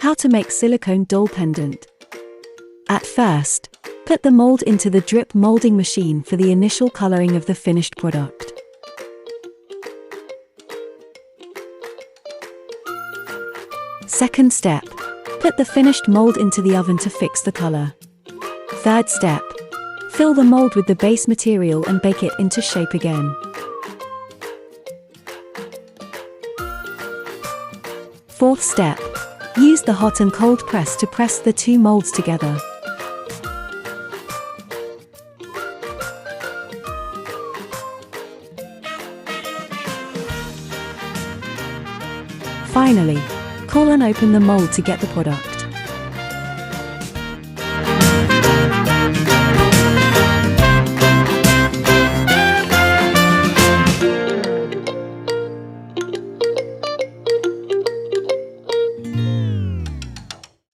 How to make silicone doll pendant. At first, put the mold into the drip molding machine for the initial coloring of the finished product. Second step, put the finished mold into the oven to fix the color. Third step, fill the mold with the base material and bake it into shape again. Fourth step, use the hot and cold press to press the two molds together. Finally, cool and open the mold to get the product.